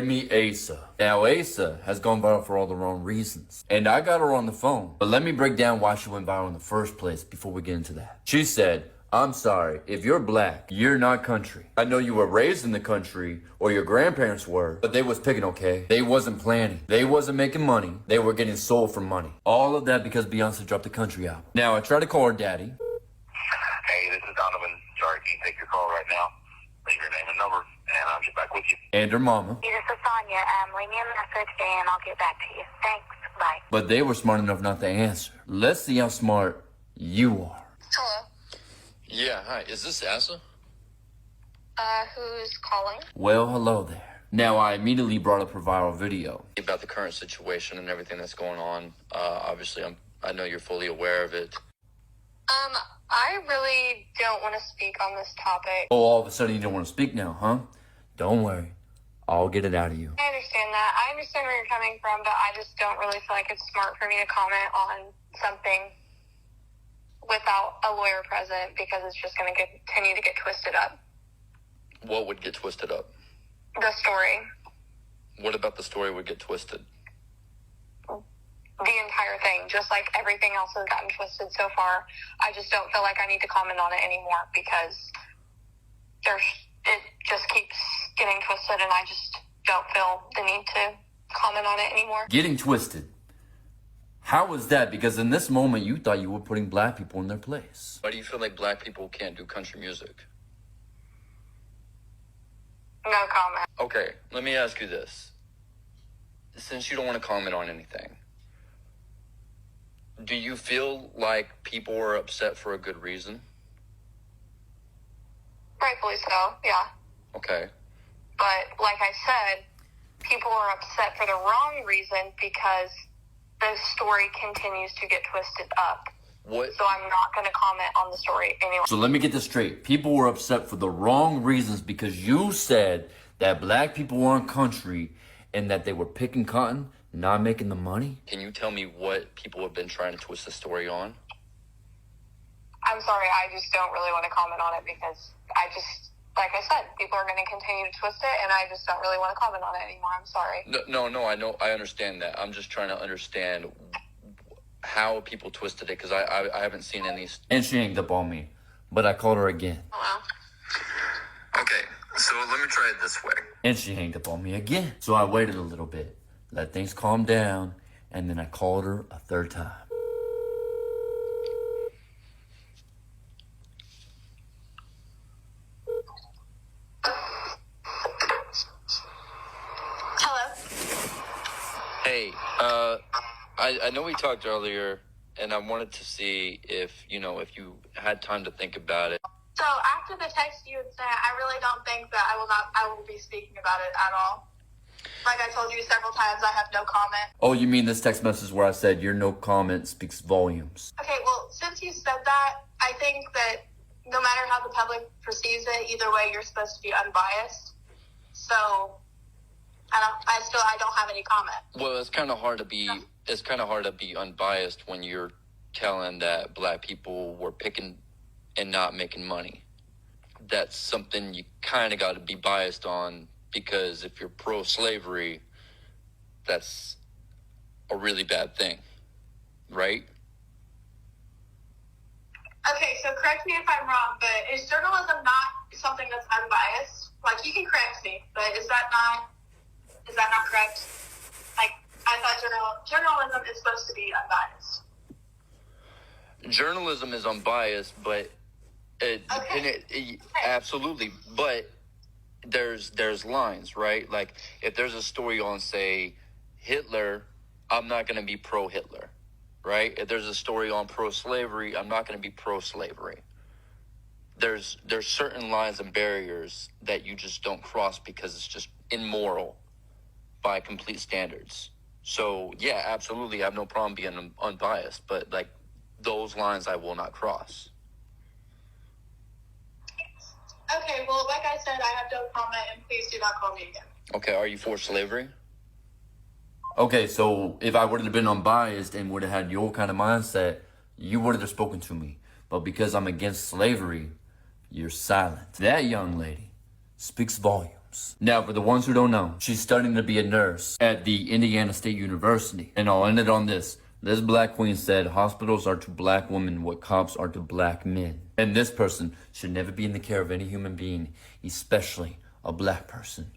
Meet Asa. Now Asa has gone viral for all the wrong reasons. And I got her on the phone. But let me break down why she went viral in the first place before we get into that. She said, I'm sorry, if you're black, you're not country. I know you were raised in the country, or your grandparents were, but they was picking okay. They wasn't planning. They wasn't making money. They were getting sold for money. All of that because Beyonce dropped the country album. Now I tried to call her daddy. Hey, this is Donovan. Sorry, can't take your call right now. Leave your name and number, and I'll get back with you. And her mama. This is Sonia. Leave me a message and I'll get back to you. Thanks. Bye. But they were smart enough not to answer. Let's see how smart you are. Hello. Yeah, hi. Is this Asa? Who's calling? Well, hello there. Now I immediately brought up her viral video. About the current situation and everything that's going on. Obviously, I know you're fully aware of it. I really don't want to speak on this topic. Oh, all of a sudden you don't want to speak now, huh? Don't worry. I'll get it out of you. I understand that. I understand where you're coming from, but I just don't really feel like it's smart for me to comment on something without a lawyer present because it's just going to continue to get twisted up. What would get twisted up? The story. What about the story would get twisted? The entire thing, just like everything else has gotten twisted so far. I just don't feel like I need to comment on it anymore because it just keeps getting twisted and I just don't feel the need to comment on it anymore. Getting twisted. How was that? Because in this moment you thought you were putting black people in their place. Why do you feel like black people can't do country music? No comment. Okay, let me ask you this. Since you don't want to comment on anything, do you feel like people are upset for a good reason? Rightfully so, yeah. Okay. But like I said, people are upset for the wrong reason because the story continues to get twisted up. What? So I'm not going to comment on the story anyway. So let me get this straight. People were upset for the wrong reasons because you said that black people weren't country and that they were picking cotton, not making the money. Can you tell me what people have been trying to twist the story on? I'm sorry, I just don't really want to comment on it because like I said, people are going to continue to twist it and I just don't really want to comment on it anymore. I'm sorry. No, I know, I understand that. I'm just trying to understand how people twisted it because I haven't seen any. And she hanged up on me, but I called her again. Hello? Okay, so let me try it this way. And she hanged up on me again. So I waited a little bit, let things calm down, and then I called her a third time. Hello? Hey, I know we talked earlier, and I wanted to see if you had time to think about it. So after the text you had sent, I really don't think that I will be speaking about it at all. Like I told you several times, I have no comment. Oh, you mean this text message where I said your no comment speaks volumes? Okay, well, since you said that, I think that no matter how the public perceives it, either way, you're supposed to be unbiased. So I don't have any comment. Well, it's kind of hard to be. It's kind of hard to be unbiased when you're telling that black people were picking and not making money. That's something you kind of got to be biased on because if you're pro-slavery, that's a really bad thing, right? Okay, so correct me if I'm wrong, but is journalism not something that's unbiased? Like, you can correct me, but is that not correct? Like, I thought journalism is supposed to be unbiased. Journalism is unbiased, but absolutely. But there's lines, right? Like if there's a story on, say, Hitler, I'm not going to be pro-Hitler, right? If there's a story on pro-slavery, I'm not going to be pro-slavery. There's certain lines and barriers that you just don't cross because it's just immoral by complete standards. So yeah, absolutely, I have no problem being unbiased, but like those lines I will not cross. Okay, well, like I said, I have no comment, and please do not call me again. Okay, are you for slavery? Okay, so if I would have been unbiased and would have had your kind of mindset, you would have spoken to me. But because I'm against slavery, you're silent. That young lady speaks volumes. comes. Now, for the ones who don't know, she's studying to be a nurse at the Indiana State University. And I'll end it on this. This black queen said hospitals are to black women what cops are to black men. And this person should never be in the care of any human being, especially a black person.